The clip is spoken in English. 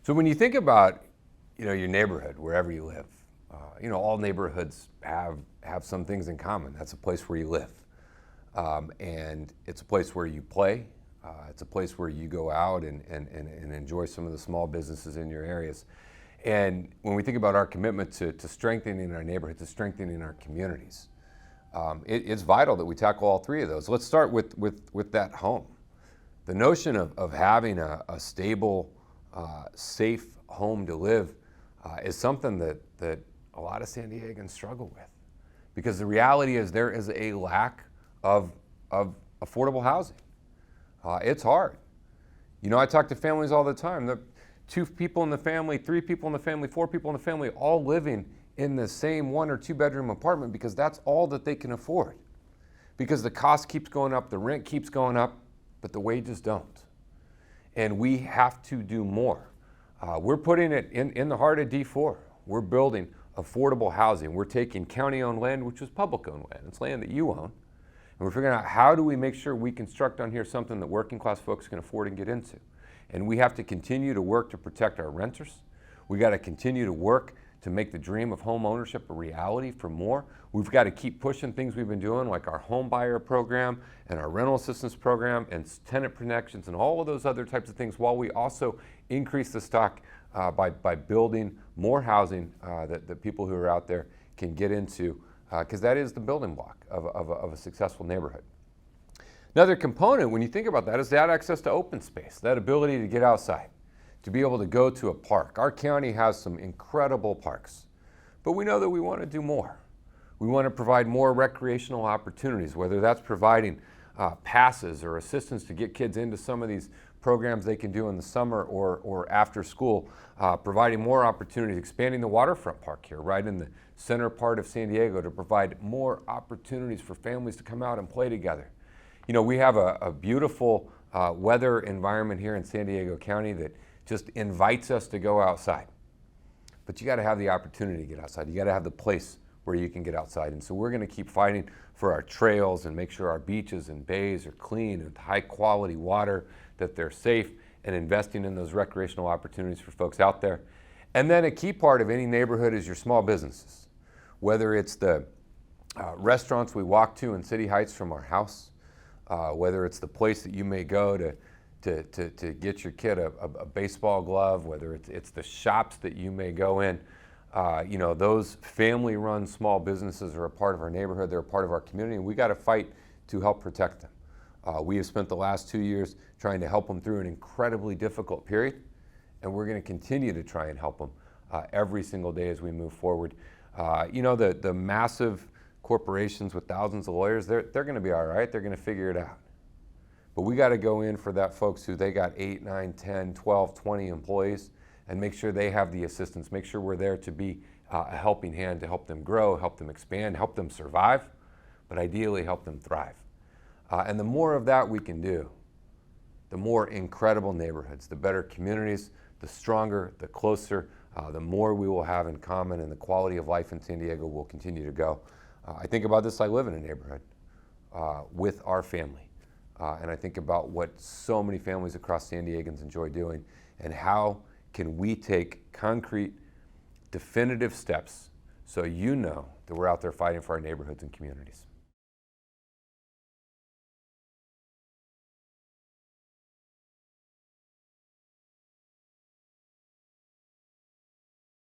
So when you think about, your neighborhood, wherever you live, all neighborhoods have some things in common. That's a place where you live, and it's a place where you play. It's a place where you go out and enjoy some of the small businesses in your areas. And when we think about our commitment to strengthening our neighborhood, to strengthening our communities, it's vital that we tackle all three of those. Let's start with that home. The notion of having a stable, safe home to live is something that a lot of San Diegans struggle with, because the reality is there is a lack of affordable housing. It's hard. I talk to families all the time. The 2 people in the family, 3 people in the family, 4 people in the family, all living in the same 1 or 2 bedroom apartment because that's all that they can afford. Because the cost keeps going up, the rent keeps going up, but the wages don't. And we have to do more. We're putting it in the heart of D4. We're building affordable housing. We're taking county-owned land, which is public-owned land. It's land that you own. And we're figuring out, how do we make sure we construct on here something that working class folks can afford and get into? And we have to continue to work to protect our renters. We got to continue to work to make the dream of home ownership a reality for more. We've got to keep pushing things we've been doing, like our home buyer program and our rental assistance program and tenant protections and all of those other types of things, while we also increase the stock by building more housing that people who are out there can get into, because that is the building block of a successful neighborhood. Another component, when you think about that, is that access to open space, that ability to get outside, to be able to go to a park. Our county has some incredible parks, but we know that we want to do more. We want to provide more recreational opportunities, whether that's providing passes or assistance to get kids into some of these programs they can do in the summer or after school, providing more opportunities, expanding the waterfront park here, right in the center part of San Diego, to provide more opportunities for families to come out and play together. We have a beautiful weather environment here in San Diego County that just invites us to go outside. But you got to have the opportunity to get outside. You got to have the place where you can get outside. And so we're going to keep fighting for our trails and make sure our beaches and bays are clean and high quality water, that they're safe, and investing in those recreational opportunities for folks out there. And then a key part of any neighborhood is your small businesses, whether it's the restaurants we walk to in City Heights from our house, whether it's the place that you may go to get your kid a baseball glove, whether it's the shops that you may go in. Those family-run small businesses are a part of our neighborhood. They're a part of our community, and we got to fight to help protect them. We have spent the last 2 years trying to help them through an incredibly difficult period, and we're going to continue to try and help them every single day as we move forward. The massive corporations with thousands of lawyers, they're going to be all right. They're going to figure it out. But we got to go in for that folks who they got 8, 9, 10, 12, 20 employees, and make sure they have the assistance, make sure we're there to be a helping hand to help them grow, help them expand, help them survive, but ideally help them thrive. And the more of that we can do, the more incredible neighborhoods, the better communities, the stronger, the closer, the more we will have in common, and the quality of life in San Diego will continue to go. I think about this, I live in a neighborhood with our family. And I think about what so many families across San Diegans enjoy doing, and how can we take concrete, definitive steps so that we're out there fighting for our neighborhoods and communities.